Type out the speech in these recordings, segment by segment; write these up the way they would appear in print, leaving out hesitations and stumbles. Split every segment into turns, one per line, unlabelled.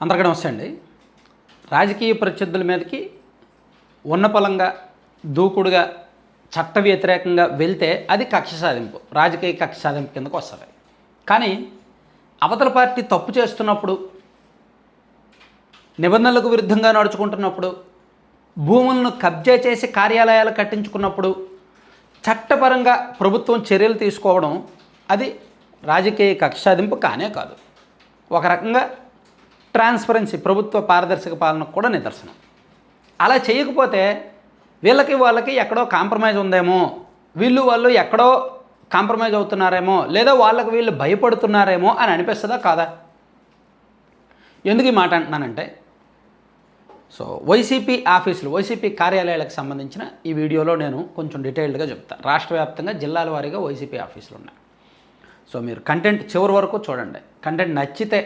అందరికీ నమస్తే అండి. రాజకీయ ప్రత్యర్థుల మీదకి ఉన్నపలంగా దూకుడుగా చట్ట వ్యతిరేకంగా వెళ్తే అది కక్ష సాధింపు, రాజకీయ కక్ష సాధింపు కిందకు వస్తుంది. కానీ అవతల పార్టీ తప్పు చేస్తున్నప్పుడు, నిబంధనలకు విరుద్ధంగా నడుచుకుంటున్నప్పుడు, భూములను కబ్జా చేసి కార్యాలయాలు కట్టించుకున్నప్పుడు చట్టపరంగా ప్రభుత్వం చర్యలు తీసుకోవడం అది రాజకీయ కక్ష సాధింపు కానే కాదు. ఒక రకంగా ట్రాన్స్పరెన్సీ, ప్రభుత్వ పారదర్శక పాలనకు కూడా నిదర్శనం. అలా చేయకపోతే వాళ్ళకి ఎక్కడో కాంప్రమైజ్ ఉందేమో, వాళ్ళు ఎక్కడో కాంప్రమైజ్ అవుతున్నారేమో, లేదా వాళ్ళకి వీళ్ళు భయపడుతున్నారేమో అని అనిపిస్తుందా కాదా? ఎందుకు ఈ మాట అంటున్నానంటే, సో వైసీపీ ఆఫీసులు, వైసీపీ కార్యాలయాలకు సంబంధించిన ఈ వీడియోలో నేను కొంచెం డీటెయిల్డ్గా చెప్తాను. రాష్ట్ర వ్యాప్తంగా జిల్లాల వారీగా వైసీపీ ఆఫీసులు ఉన్నాయి. సో మీరు కంటెంట్ చివరి వరకు చూడండి. కంటెంట్ నచ్చితే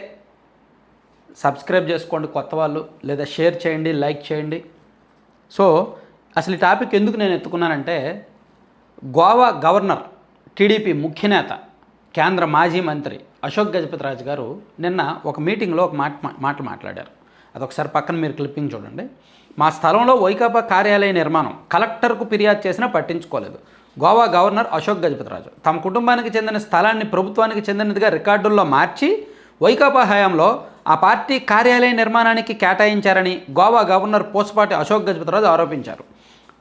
సబ్స్క్రైబ్ చేసుకోండి కొత్త వాళ్ళు, లేదా షేర్ చేయండి, లైక్ చేయండి. సో అసలు ఈ టాపిక్ ఎందుకు నేను ఎత్తుకున్నానంటే, గోవా గవర్నర్, టీడీపీ ముఖ్య నేత, కేంద్ర మాజీ మంత్రి అశోక్ గజపతిరాజు గారు నిన్న ఒక మీటింగ్లో ఒక మాట మాట్లాడారు. అదొకసారి పక్కన మీరు క్లిప్పింగ్ చూడండి. మా స్థలంలో వైకాపా కార్యాలయ నిర్మాణం కలెక్టర్కు ఫిర్యాదు చేసినా పట్టించుకోలేదు. గోవా గవర్నర్ అశోక్ గజపతిరాజు తమ కుటుంబానికి చెందిన స్థలాన్ని ప్రభుత్వానికి చెందినదిగా రికార్డుల్లో మార్చి వైకాపా హయాంలో ఆ పార్టీ కార్యాలయ నిర్మాణానికి కేటాయించారని గోవా గవర్నర్ పూసపాటి అశోక్ గజపతిరాజు ఆరోపించారు.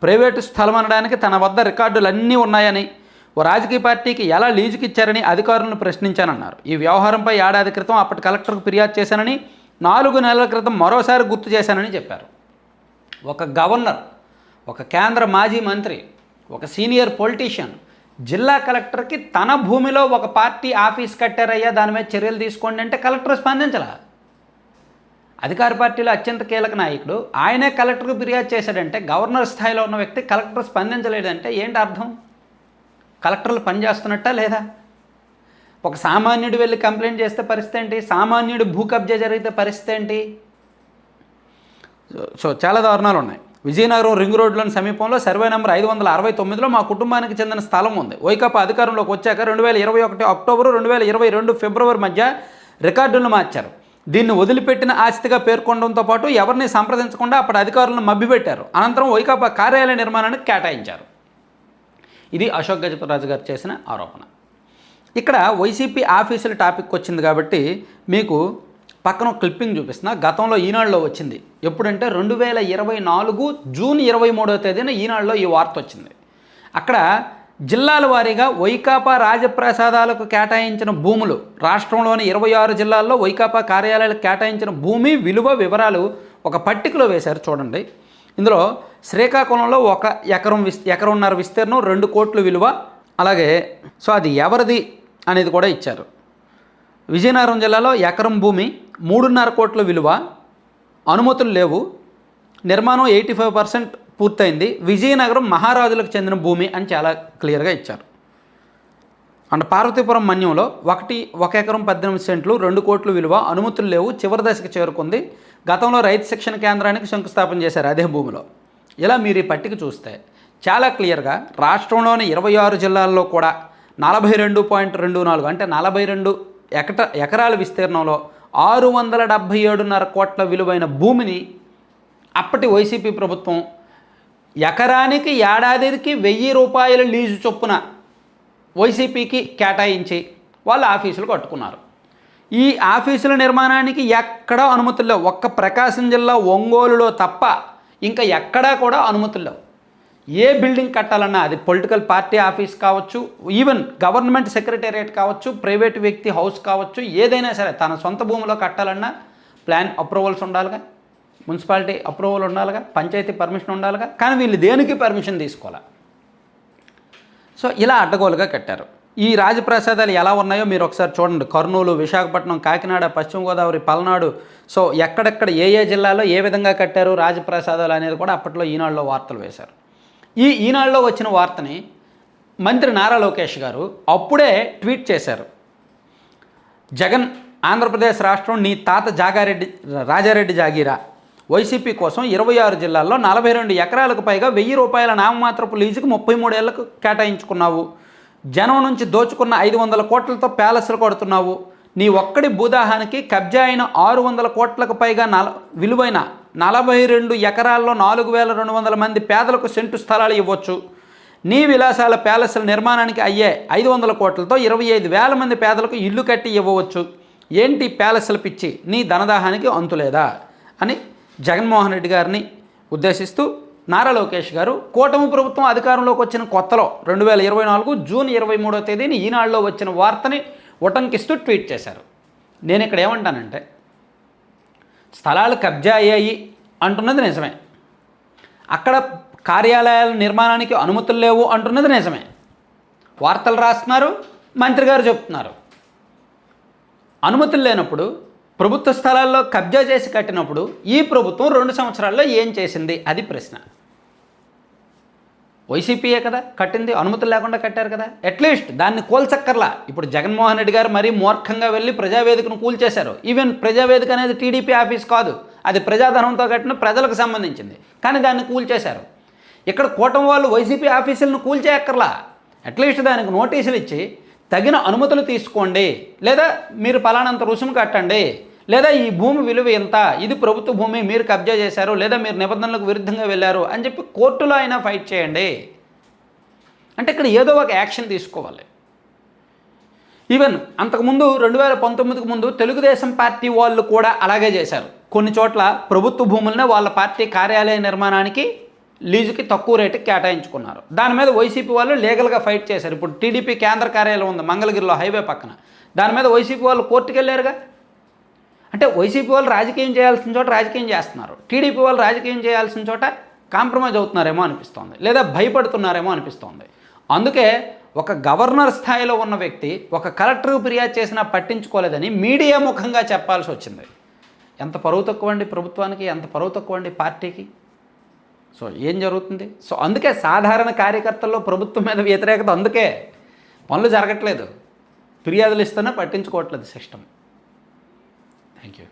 ప్రైవేటు స్థలం అనడానికి తన వద్ద రికార్డులన్నీ ఉన్నాయని, ఓ రాజకీయ పార్టీకి ఎలా లీజుకి ఇచ్చారని అధికారులను ప్రశ్నించానన్నారు. ఈ వ్యవహారంపై ఏడాది క్రితం అప్పటి కలెక్టర్కు ఫిర్యాదు చేశానని, 4 నెలల క్రితం మరోసారి గుర్తు చేశానని చెప్పారు. ఒక గవర్నర్, ఒక కేంద్ర మాజీ మంత్రి, ఒక సీనియర్ పొలిటీషియన్ జిల్లా కలెక్టర్కి తన భూమిలో ఒక పార్టీ ఆఫీస్ కట్టారయ్యా, దాని మీద చర్యలు తీసుకోండి అంటే కలెక్టర్ స్పందించలా. అధికార పార్టీలో అత్యంత కీలక నాయకుడు ఆయనే కలెక్టర్కు ఫిర్యాదు చేశాడంటే, గవర్నర్ స్థాయిలో ఉన్న వ్యక్తి కలెక్టర్ స్పందించలేదంటే ఏంటి అర్థం? కలెక్టర్లు పనిచేస్తున్నట్టా లేదా? ఒక సామాన్యుడు వెళ్ళి కంప్లైంట్ చేస్తే పరిస్థితి ఏంటి? సామాన్యుడు భూ కబ్జా జరిగితే పరిస్థితి ఏంటి? సో చాలా దారుణాలు ఉన్నాయి. విజయనగరం రింగ్ రోడ్లోని సమీపంలో సర్వే నెంబర్ 569లో మా కుటుంబానికి చెందిన స్థలం ఉంది. వైకాపా అధికారంలోకి వచ్చాక 2021 అక్టోబరు 2022 ఫిబ్రవరి మధ్య రికార్డులను మార్చారు. దీన్ని వదిలిపెట్టిన ఆస్తిగా పేర్కొనడంతో పాటు ఎవరిని సంప్రదించకుండా అప్పటి అధికారులను మభ్యపెట్టారు. అనంతరం వైకాపా కార్యాలయ నిర్మాణానికి కేటాయించారు. ఇది అశోక్ గజపతిరాజు గారు చేసిన ఆరోపణ. ఇక్కడ వైసీపీ ఆఫీసుల టాపిక్ వచ్చింది కాబట్టి మీకు పక్కన క్లిప్పింగ్ చూపిస్తున్నా. గతంలో ఈనాడులో వచ్చింది. ఎప్పుడంటే 2024 జూన్ 23వ తేదీన ఈనాడులో ఈ వార్త వచ్చింది. అక్కడ జిల్లాల వారీగా వైకాపా రాజప్రసాదాలకు కేటాయించిన భూములు, రాష్ట్రంలోని 26 జిల్లాల్లో వైకాపా కార్యాలయాలకు కేటాయించిన భూమి విలువ వివరాలు ఒక పట్టికలో వేశారు చూడండి. ఇందులో శ్రీకాకుళంలో 1 ఎకరంన్నర విస్తీర్ణం 2 కోట్ల విలువ, అలాగే సో అది ఎవరిది అనేది కూడా ఇచ్చారు. విజయనగరం జిల్లాలో ఎకరం భూమి 3.5 కోట్ల విలువ, అనుమతులు లేవు, నిర్మాణం 85% పూర్తయింది, విజయనగరం మహారాజులకు చెందిన భూమి అని చాలా క్లియర్గా ఇచ్చారు. అండ్ పార్వతీపురం మన్యంలో 1 ఎకరం 18 సెంట్లు 2 కోట్ల విలువ, అనుమతులు లేవు, చివరి దశకు చేరుకుంది, గతంలో రైతు శిక్షణ కేంద్రానికి శంకుస్థాపన చేశారు అదే భూమిలో. ఇలా మీరు ఈ పట్టిక చూస్తే చాలా క్లియర్గా రాష్ట్రంలోని 26 జిల్లాల్లో కూడా 42.24 అంటే 42 ఎకరాల విస్తీర్ణంలో 677.5 కోట్ల విలువైన భూమిని అప్పటి వైసీపీ ప్రభుత్వం ఎకరానికి ఏడాదికి 1000 రూపాయల లీజు చొప్పున వైసీపీకి కేటాయించి వాళ్ళ ఆఫీసులు కట్టుకున్నారు. ఈ ఆఫీసుల నిర్మాణానికి ఎక్కడా అనుమతులు లేవు. ఒక్క ప్రకాశం జిల్లా ఒంగోలులో తప్ప ఇంకా ఎక్కడా కూడా అనుమతులు లేవు. ఏ బిల్డింగ్ కట్టాలన్నా, అది పొలిటికల్ పార్టీ ఆఫీస్ కావచ్చు, ఈవెన్ గవర్నమెంట్ సెక్రటేరియట్ కావచ్చు, ప్రైవేట్ వ్యక్తి హౌస్ కావచ్చు, ఏదైనా సరే తన సొంత భూమిలో కట్టాలన్నా ప్లాన్ అప్రూవల్స్ ఉండాలిగా, మున్సిపాలిటీ అప్రూవల్ ఉండాలిగా, పంచాయతీ పర్మిషన్ ఉండాలిగా. కానీ వీళ్ళు దేనికి పర్మిషన్ తీసుకోవాలి. సో ఇలా అడ్డగోలుగా కట్టారు. ఈ రాజప్రసాదాలు ఎలా ఉన్నాయో మీరు ఒకసారి చూడండి. కర్నూలు, విశాఖపట్నం, కాకినాడ, పశ్చిమ గోదావరి, పల్నాడు, సో ఎక్కడెక్కడ ఏ జిల్లాలో ఏ విధంగా కట్టారు రాజప్రసాదాలు అనేది కూడా అప్పట్లో ఈనాడులో వార్తలు వేశారు. ఈ ఈనాడులో వచ్చిన వార్తని మంత్రి నారా లోకేష్ గారు అప్పుడే ట్వీట్ చేశారు. జగన్, ఆంధ్రప్రదేశ్ రాష్ట్రం నీ తాత రాజారెడ్డి జాగీరా, వైసీపీ కోసం 26 జిల్లాల్లో 42 ఎకరాలకు పైగా 1000 రూపాయల నామమాత్రపు లీజుకు 33 ఏళ్లకు కేటాయించుకున్నావు. జనం నుంచి దోచుకున్న 500 కోట్లతో ప్యాలెస్లు కొడుతున్నావు. నీ ఒక్కడి భూదాహానికి కబ్జా అయిన 600 కోట్లకు పైగా విలువైన 42 ఎకరాల్లో 4200 మంది పేదలకు సెంటు స్థలాలు ఇవ్వచ్చు. నీ విలాసాల ప్యాలెస్ల నిర్మాణానికి అయ్యే 500 కోట్లతో 25,000 మంది పేదలకు ఇల్లు కట్టి ఇవ్వవచ్చు. ఏంటి ప్యాలెస్ల పిచ్చి, నీ ధనదాహానికి అంతులేదా అని జగన్మోహన్ రెడ్డి గారిని ఉద్దేశిస్తూ నారా లోకేష్ గారు కూటమి ప్రభుత్వం అధికారంలోకి వచ్చిన కొత్తలో 2024 జూన్ 23వ తేదీని ఈనాడులో వచ్చిన వార్తని ఉటంకిస్తూ ట్వీట్ చేశారు. నేను ఇక్కడ ఏమంటానంటే, స్థలాలు కబ్జా అయ్యాయి అంటున్నది నిజమే, అక్కడ కార్యాలయాల నిర్మాణానికి అనుమతులు లేవు అంటున్నది నిజమే. వార్తలు రాస్తున్నారు, మంత్రి గారు చెప్తున్నారు. అనుమతులు లేనప్పుడు ప్రభుత్వ స్థలాల్లో కబ్జా చేసి కట్టినప్పుడు ఈ ప్రభుత్వం 2 సంవత్సరాల్లో ఏం చేసింది, అది ప్రశ్న. వైసీపీయే కదా కట్టింది, అనుమతులు లేకుండా కట్టారు కదా, అట్లీస్ట్ దాన్ని కూల్చక్కర్లా. ఇప్పుడు జగన్మోహన్ రెడ్డి గారు మరీ మూర్ఖంగా వెళ్ళి ప్రజావేదికను కూల్చేశారు. ఈవెన్ ప్రజావేదిక అనేది టీడీపీ ఆఫీస్ కాదు, అది ప్రజాధనంతో కట్టిన ప్రజలకు సంబంధించింది, కానీ దాన్ని కూల్చేశారు. ఇక్కడ కూటమి వాళ్ళు వైసీపీ ఆఫీసులను కూల్చేయక్కర్లా, అట్లీస్ట్ దానికి నోటీసులు ఇచ్చి తగిన అనుమతులు తీసుకోండి, లేదా మీరు పలానంత రుసుము కట్టండి, లేదా ఈ భూమి విలువ ఎంత, ఇది ప్రభుత్వ భూమి, మీరు కబ్జా చేశారు, లేదా మీరు నిబంధనలకు విరుద్ధంగా వెళ్ళారు అని చెప్పి కోర్టులో అయినా ఫైట్ చేయండి. అంటే ఇక్కడ ఏదో ఒక యాక్షన్ తీసుకోవాలి. ఈవెన్ అంతకుముందు 2019కు ముందు తెలుగుదేశం పార్టీ వాళ్ళు కూడా అలాగే చేశారు. కొన్ని చోట్ల ప్రభుత్వ భూములనే వాళ్ళ పార్టీ కార్యాలయ నిర్మాణానికి లీజుకి తక్కువ రేటుకి కేటాయించుకున్నారు. దాని మీద వైసీపీ వాళ్ళు లీగల్గా ఫైట్ చేశారు. ఇప్పుడు టీడీపీ కేంద్ర కార్యాలయం ఉంది మంగళగిరిలో హైవే పక్కన, దాని మీద వైసీపీ వాళ్ళు కోర్టుకు వెళ్ళారుగా. అంటే వైసీపీ వాళ్ళు రాజకీయం చేయాల్సిన చోట రాజకీయం చేస్తున్నారు, టీడీపీ వాళ్ళు రాజకీయం చేయాల్సిన చోట కాంప్రమైజ్ అవుతున్నారేమో అనిపిస్తోంది, లేదా భయపడుతున్నారేమో అనిపిస్తోంది. అందుకే ఒక గవర్నర్ స్థాయిలో ఉన్న వ్యక్తి ఒక కలెక్టర్కు ఫిర్యాదు చేసినా పట్టించుకోలేదని మీడియా ముఖంగా చెప్పాల్సి వచ్చింది. ఎంత పరువు తక్కువ అండి ప్రభుత్వానికి, ఎంత పరువు తక్కువ అండి పార్టీకి. సో ఏం జరుగుతుంది? సో అందుకే సాధారణ కార్యకర్తల్లో ప్రభుత్వం మీద వ్యతిరేకత, అందుకే పనులు జరగట్లేదు, ఫిర్యాదులు ఇస్తున్నా పట్టించుకోవట్లేదు సిస్టమ్. Thank you.